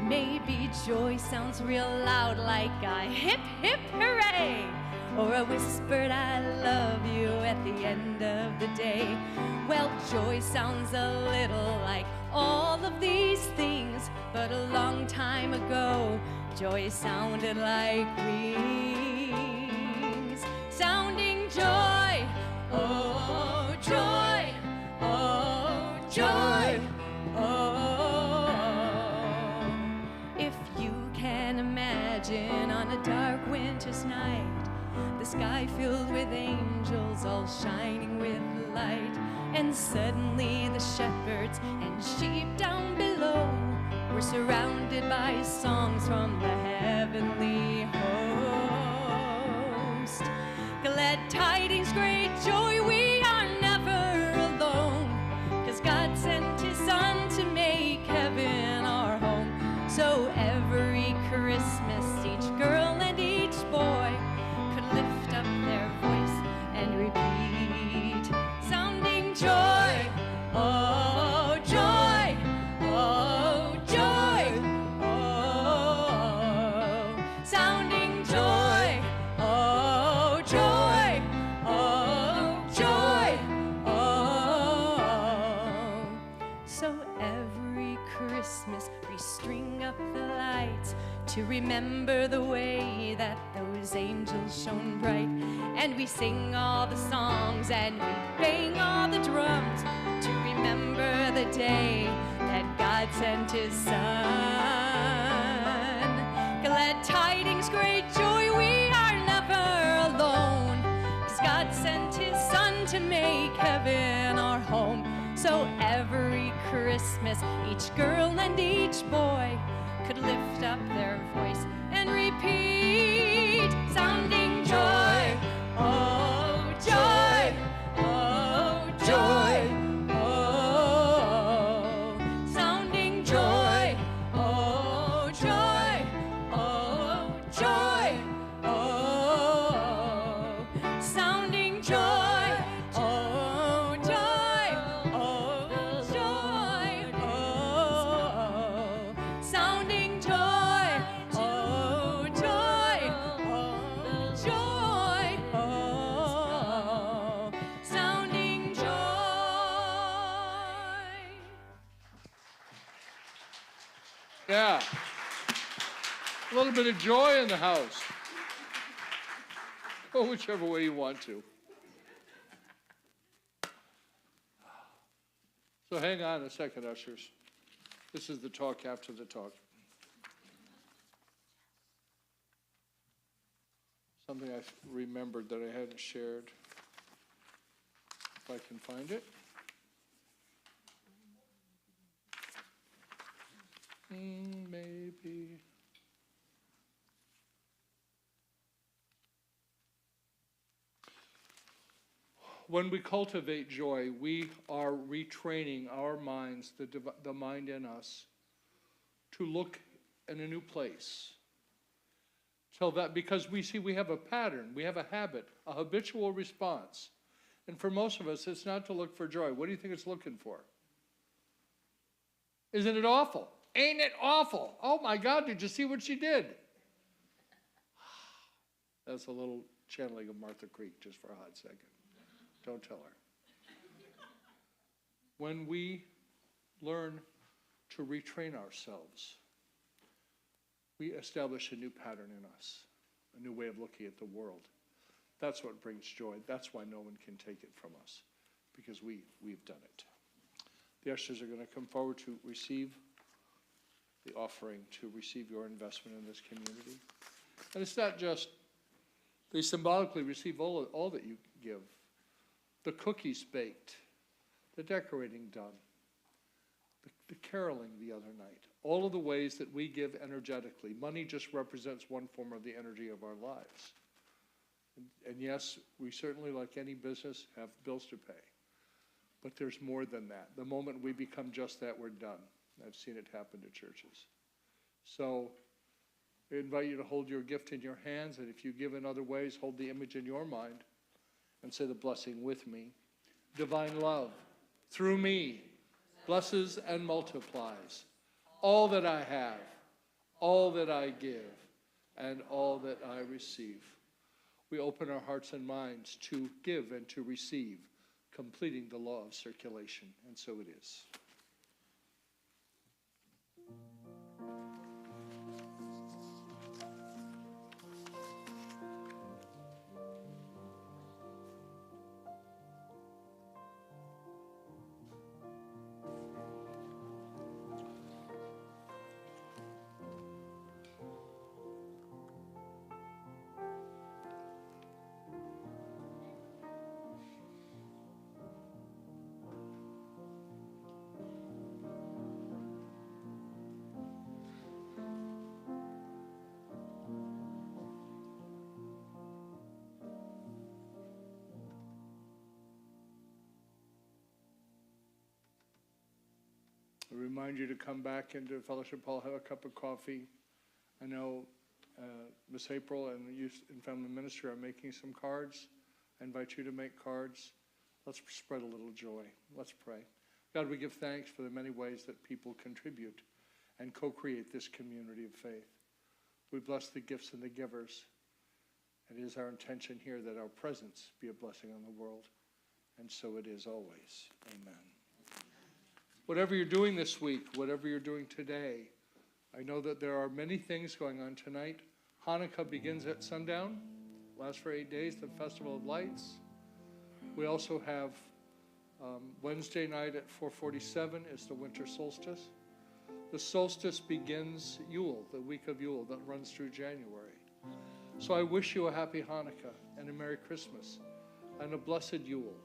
Maybe joy sounds real loud like a hip hip hooray, or a whispered I love you at the end of the day. Well, joy sounds a little like all of these things, but a long time ago, joy sounded like wings. Sounding joy, oh joy, imagine on a dark winter's night, the sky filled with angels all shining with light, and suddenly the shepherds and sheep down below were surrounded by songs from the heavenly host. Glad tidings, great joy, we are never alone, 'cause God sent his son to make heaven our home. So every Christmas, each girl and each boy could lift up their voice and repeat, sounding joy, oh joy, oh joy, oh, sounding joy, oh joy, oh joy, oh. So every Christmas we string up the lights to remember the way that those angels shone bright, and we sing all the songs and we bang all the drums to remember the day that God sent his son. Glad tidings, great joy, we are never alone, 'cause God sent his son to make heaven our home. So every Christmas, each girl and each boy could lift up their voice and repeat, sounding joy, oh joy, oh joy, oh, sounding joy, oh joy, oh joy, oh, sounding joy, oh joy, oh joy, oh, sounding joy, oh joy, oh joy, oh, sounding joy. Yeah. A little bit of joy in the house. Go whichever way you want to. So hang on a second, ushers. This is the talk after the talk. Something I remembered that I hadn't shared. If I can find it. Maybe. When we cultivate joy, we are retraining our minds, the mind in us, to look in a new place. So that, because we see we have a pattern, we have a habit, a habitual response. And for most of us, it's not to look for joy. What do you think it's looking for? Isn't it awful? Ain't it awful? Oh my God, did you see what she did? That's a little channeling of Martha Creek, just for a hot second. Don't tell her. When we learn to retrain ourselves, we establish a new pattern in us, a new way of looking at the world. That's what brings joy. That's why no one can take it from us, because we've done it. The ushers are going to come forward to receive the offering, to receive your investment in this community. And it's not just, they symbolically receive all that you give. The cookies baked, the decorating done, the caroling the other night, all of the ways that we give energetically. Money just represents one form of the energy of our lives. And yes, we certainly, like any business, have bills to pay. But there's more than that. The moment we become just that, we're done. I've seen it happen to churches. So I invite you to hold your gift in your hands, and if you give in other ways, hold the image in your mind and say the blessing with me. Divine love, through me, blesses and multiplies all that I have, all that I give, and all that I receive. We open our hearts and minds to give and to receive, completing the law of circulation, and so it is. I remind you to come back into Fellowship Hall, have a cup of coffee. I know Miss April and the Youth and Family Ministry are making some cards. I invite you to make cards. Let's spread a little joy. Let's pray. God, we give thanks for the many ways that people contribute and co-create this community of faith. We bless the gifts and the givers. It is our intention here that our presence be a blessing on the world, and so it is always. Amen. Whatever you're doing this week, whatever you're doing today, I know that there are many things going on tonight. Hanukkah begins at sundown, lasts for 8 days, the Festival of Lights. We also have Wednesday night at 4:47 is the winter solstice. The solstice begins Yule, the week of Yule that runs through January. So I wish you a happy Hanukkah and a Merry Christmas and a blessed Yule.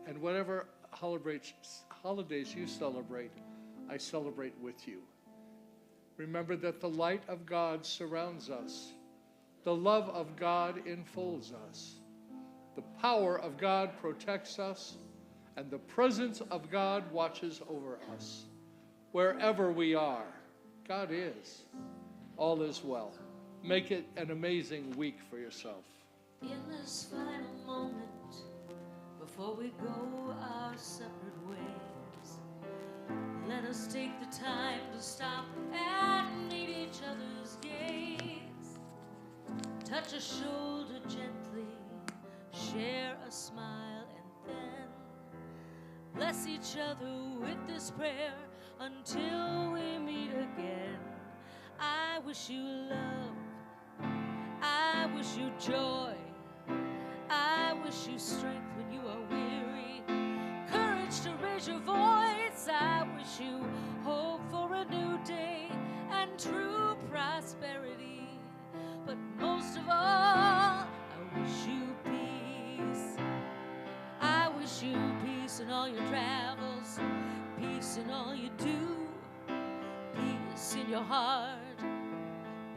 And whatever holidays you celebrate, I celebrate with you. Remember that the light of God surrounds us. The love of God enfolds us. The power of God protects us. And the presence of God watches over us. Wherever we are, God is. All is well. Make it an amazing week for yourself. In this final moment, before we go our separate ways, let us take the time to stop and meet each other's gaze. Touch a shoulder gently, share a smile, and then bless each other with this prayer until we meet again. I wish you love, I wish you joy, I wish you strength when you are weary, courage to raise your voice. I wish you hope for a new day and true prosperity. But most of all, I wish you peace. I wish you peace in all your travels, peace in all you do, peace in your heart,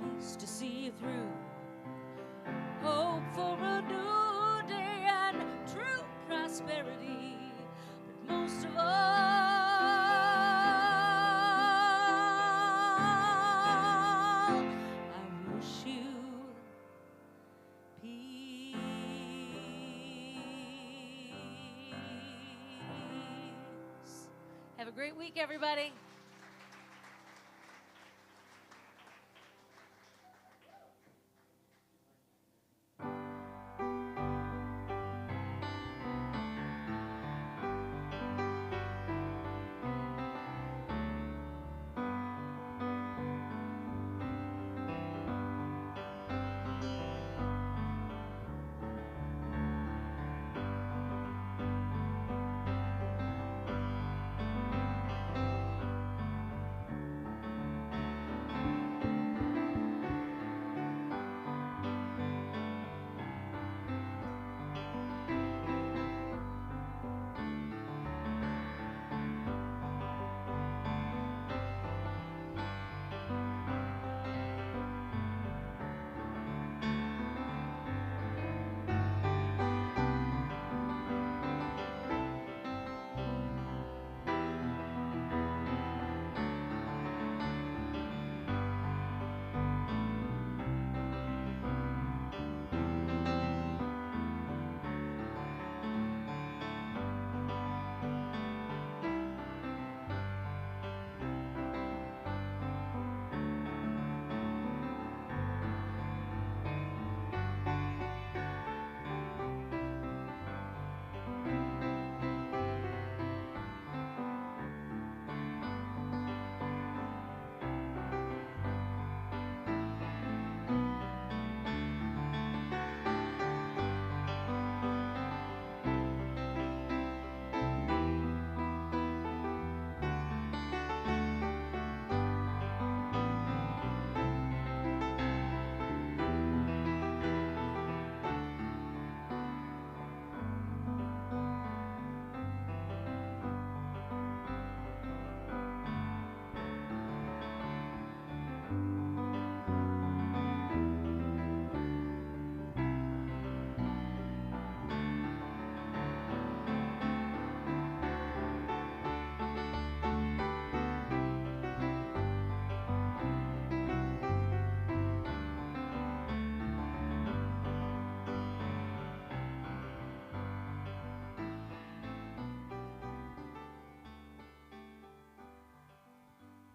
peace to see you through. Hope for a new day and true prosperity. But most of all, I wish you peace. Have a great week, everybody.